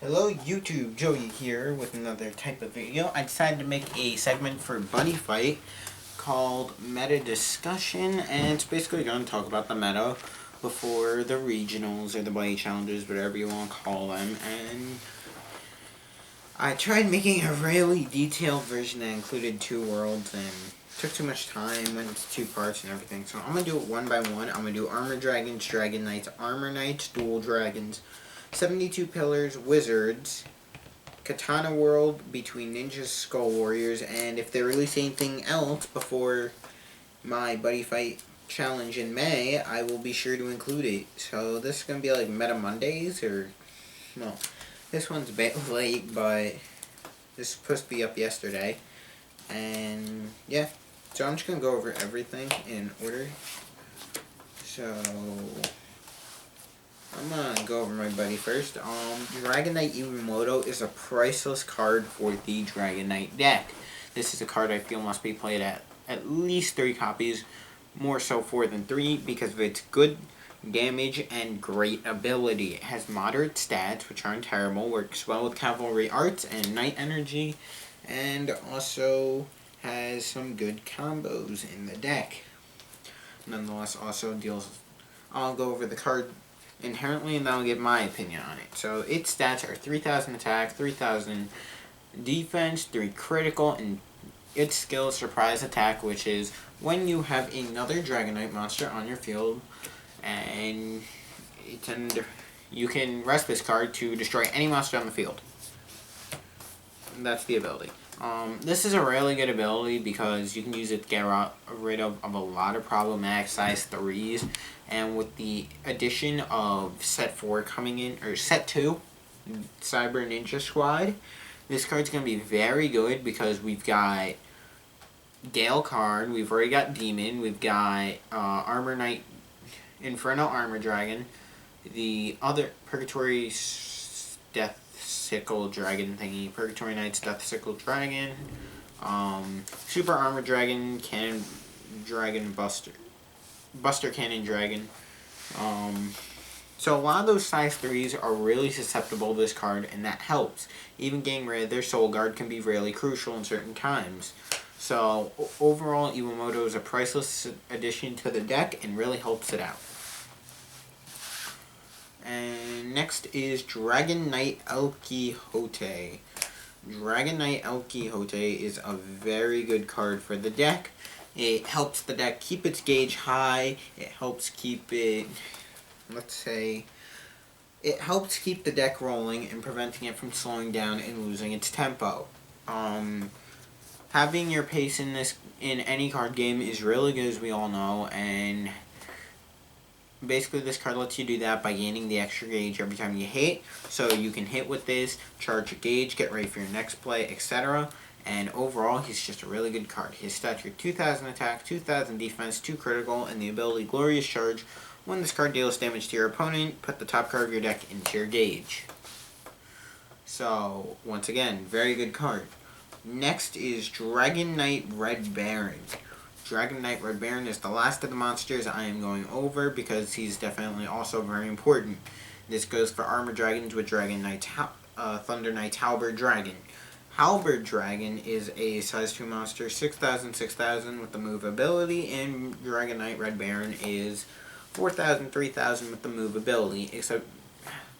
Hello YouTube, Joey here with another type of video. I decided to make a segment for Buddyfight called Meta Discussion, and it's basically going to talk about the meta before the regionals or the Buddy Challenges, whatever you want to call them. And I tried making a really detailed version that included 2 worlds and took too much time, went into 2 parts and everything. So I'm going to do it one by one. I'm going to do Armor Dragons, Dragon Knights, Armor Knights, Dual Dragons, 72 Pillars, Wizards, Katana World between Ninjas, Skull Warriors, and if they release anything else before my Buddyfight challenge in May, I will be sure to include it. So this is going to be like Meta Mondays, or, well, this one's a bit late, but this is supposed to be up yesterday. And, yeah, so I'm just going to go over everything in order. So I'm gonna go over my buddy first. Dragon Knight Iwamoto is a priceless card for the Dragon Knight deck. This is a card I feel must be played at least 3 copies, more so 4 than 3, because of its good damage and great ability. It has moderate stats, which aren't terrible, works well with Cavalry Arts and Knight Energy, and also has some good combos in the deck. Nonetheless, also deals... I'll go over the card inherently, and then I'll give my opinion on it. So its stats are 3,000 attack, 3,000 defense, 3 critical, and its skill is surprise attack, which is when you have another Dragon Knight monster on your field, and you can rest this card to destroy any monster on the field. And that's the ability. This is a really good ability because you can use it to get rid of a lot of problematic size 3s, and with the addition of set 4 coming in, or set 2, Cyber Ninja Squad, this card's going to be very good because we've got Gale card, we've already got Demon, we've got Armor Knight, Inferno Armor Dragon, the other Purgatory Death Sickle Dragon thingy, Purgatory Knight's Death Sickle Dragon, Super Armor Dragon, Cannon Dragon Buster Cannon Dragon. So a lot of those size 3s are really susceptible to this card, and that helps. Even getting rid of their Soul Guard can be really crucial in certain times. So overall, Iwamoto is a priceless addition to the deck and really helps it out. And next is Dragon Knight El Quijote. Dragon Knight El Quijote is a very good card for the deck. It helps the deck keep its gauge high. It helps keep it, it helps keep the deck rolling and preventing it from slowing down and losing its tempo. Having your pace in any card game is really good, as we all know, and basically this card lets you do that by gaining the extra gauge every time you hit. So you can hit with this, charge your gauge, get ready for your next play, etc. And overall, he's just a really good card. His stats are 2,000 attack, 2,000 defense, 2 critical, and the ability Glorious Charge. When this card deals damage to your opponent, put the top card of your deck into your gauge. So, once again, very good card. Next is Dragon Knight Red Baron. Dragon Knight Red Baron is the last of the monsters I am going over because he's definitely also very important. This goes for Armor Dragons with Dragon Knight's Thunder Knight's Halberd Dragon. Halberd Dragon is a size 2 monster, 6,000, 6,000 with the move ability, and Dragon Knight Red Baron is 4,000, 3,000 with the move ability, except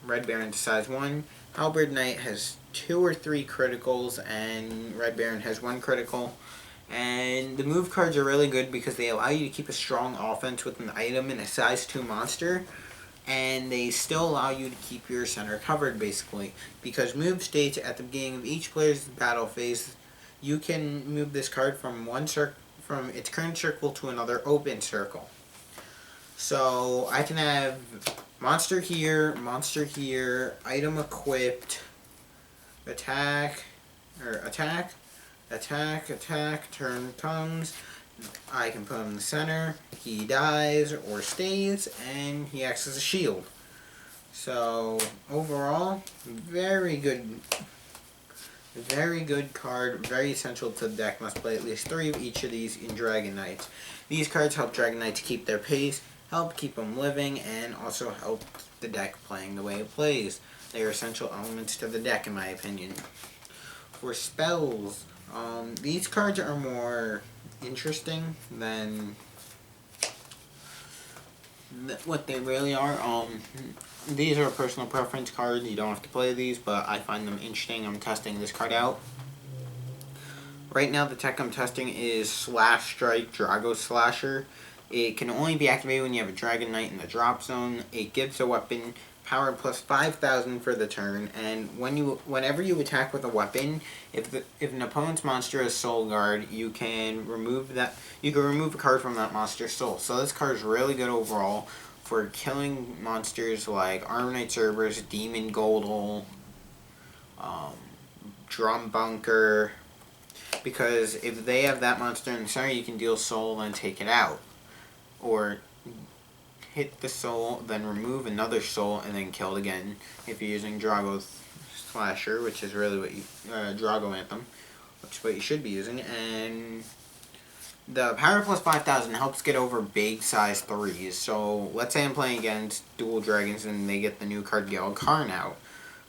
Red Baron's size 1. Halberd Knight has 2 or 3 criticals, and Red Baron has 1 critical. And the move cards are really good because they allow you to keep a strong offense with an item in a size 2 monster, and they still allow you to keep your center covered, basically. Because move states at the beginning of each player's battle phase, you can move this card from from its current circle to another open circle. So I can have monster here, item equipped, attack, turn comes, I can put him in the center, he dies or stays, and he acts as a shield. So, overall, very good card, very essential to the deck. Must play at least 3 of each of these in Dragon Knights. These cards help Dragon Knights keep their pace, help keep them living, and also help the deck playing the way it plays. They are essential elements to the deck, in my opinion. For spells, these cards are more interesting than what they really are. These are personal preference cards. You don't have to play these, but I find them interesting. I'm testing this card out. Right now, the tech I'm testing is Slash Strike Drago Slasher. It can only be activated when you have a Dragon Knight in the drop zone. It gives a weapon power plus 5,000 for the turn, and whenever you attack with a weapon, if an opponent's monster has Soul Guard, you can remove a card from that monster's soul. So this card is really good overall for killing monsters like Armor Knight Cerberus, Demon Goldel, Drum Bunker, because if they have that monster in the center, you can deal soul and take it out, or hit the soul, then remove another soul, and then kill it again if you're using Drago Slasher, which is really what you, Drago Anthem, which is what you should be using. And the power plus 5,000 helps get over big size 3s. So let's say I'm playing against dual dragons and they get the new card Gale Karn out.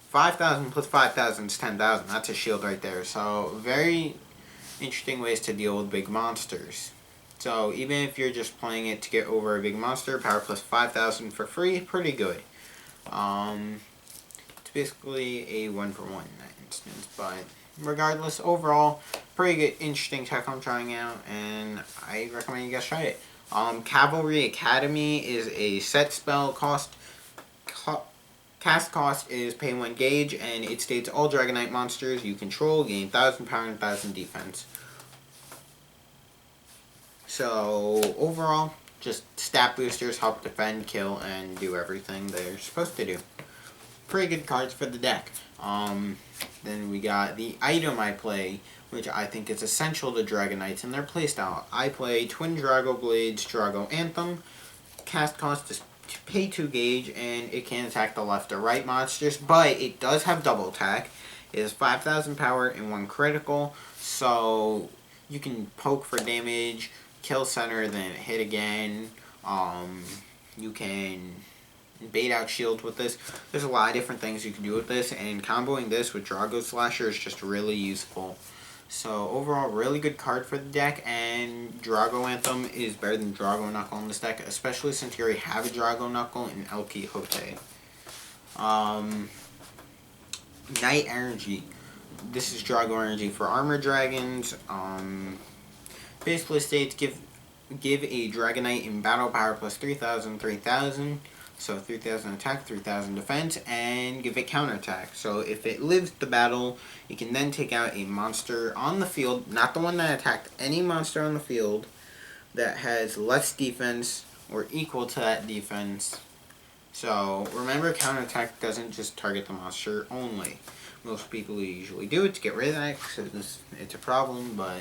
5,000 plus 5,000 is 10,000. That's a shield right there. So very interesting ways to deal with big monsters. So even if you're just playing it to get over a big monster, power plus 5,000 for free, pretty good. It's basically a 1-for-1 in that instance, but regardless, overall, pretty good, interesting tech I'm trying out, and I recommend you guys try it. Cavalry Academy is a set spell. Cast cost is pay 1 gauge, and it states all Dragon Knight monsters you control gain 1,000 power and 1,000 defense. So, overall, just stat boosters help defend, kill, and do everything they're supposed to do. Pretty good cards for the deck. Then we got the item I play, which I think is essential to Dragon Knights and their playstyle. I play Twin Drago Blades, Drago Anthem. Cast cost is pay 2 gauge, and it can attack the left or right monsters, but it does have double attack. It has 5,000 power and 1 critical, so you can poke for damage, kill center, then hit again. You can bait out shields with this. There's a lot of different things you can do with this, and comboing this with Drago Slasher is just really useful. So overall, really good card for the deck, and Drago Anthem is better than Drago Knuckle in this deck, especially since you already have a Drago Knuckle in El Quixote. Night Energy. This is Drago Energy for Armor Dragons. Basically states give a Dragon Knight in battle power plus 3,000, 3,000. So 3,000 attack, 3,000 defense, and give it counterattack. So if it lives the battle, it can then take out a monster on the field, not the one that attacked, any monster on the field that has less defense or equal to that defense. So remember, counterattack doesn't just target the monster only. Most people usually do it to get rid of that because it's a problem, but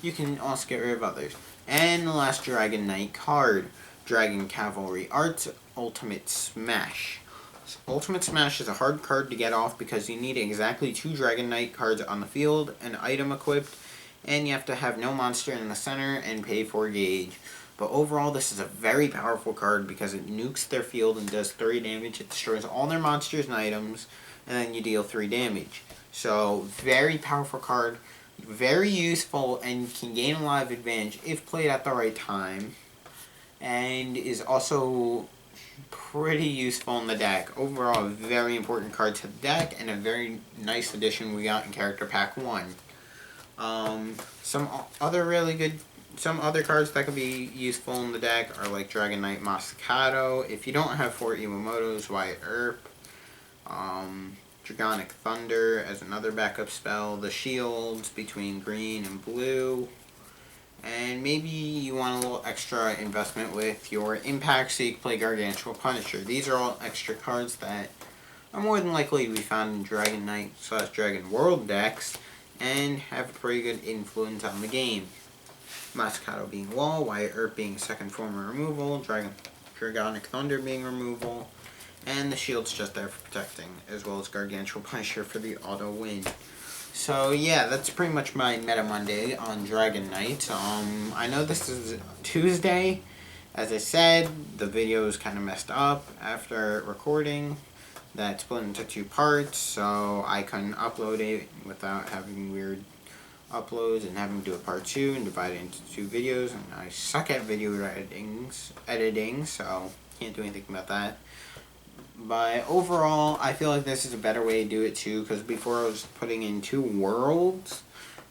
you can also get rid of others. And the last Dragon Knight card, Dragon Cavalry Arts Ultimate Smash. Ultimate Smash is a hard card to get off because you need exactly 2 Dragon Knight cards on the field, an item equipped, and you have to have no monster in the center and pay 4 gauge. But overall, this is a very powerful card because it nukes their field and does 3 damage. It destroys all their monsters and items, and then you deal 3 damage. So, very powerful card, very useful, and can gain a lot of advantage if played at the right time. And is also pretty useful in the deck. Overall, a very important card to the deck, and a very nice addition we got in Character Pack 1. Some other cards that could be useful in the deck are like Dragon Knight Masakado. If you don't have 4 Iwamotos, Wyatt Earp. Dragonic Thunder as another backup spell. The shields between green and blue. And maybe you want a little extra investment with your impact, so you can play Gargantuan Punisher. These are all extra cards that are more than likely to be found in Dragon Knight / Dragon World decks and have a pretty good influence on the game. Masakado being wall, Wyatt Earp being second form of removal, Dragonic Thunder being removal, and the shield's just there for protecting, as well as Gargantuan Punisher for the auto win. So yeah, that's pretty much my Meta Monday on Dragon Knight. I know this is Tuesday. As I said, the video is kind of messed up after recording. that's split into 2 parts, so I can upload it without having weird uploads and having to do a part 2 and divide it into 2 videos. And I suck at video editing, so can't do anything about that. But overall, I feel like this is a better way to do it too, because before I was putting in 2 worlds.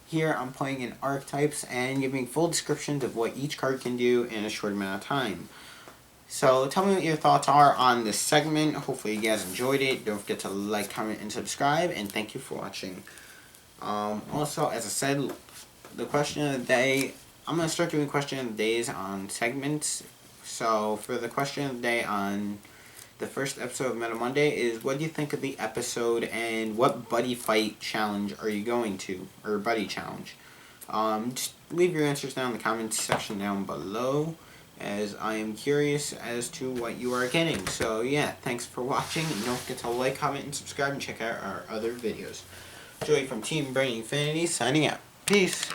Here I'm putting in archetypes and giving full descriptions of what each card can do in a short amount of time. So tell me what your thoughts are on this segment. Hopefully you guys enjoyed it. Don't forget to like, comment, and subscribe. And thank you for watching. Also, as I said, the question of the day, I'm going to start doing question of the days on segments. So for the question of the day on the first episode of Meta Monday is, what do you think of the episode and what buddy fight challenge are you going to? Or buddy challenge. Just leave your answers down in the comments section down below, as I am curious as to what you are getting. So yeah, thanks for watching, and don't forget to like, comment, and subscribe, and check out our other videos. Joey from TeamBurningInfinitey signing out. Peace.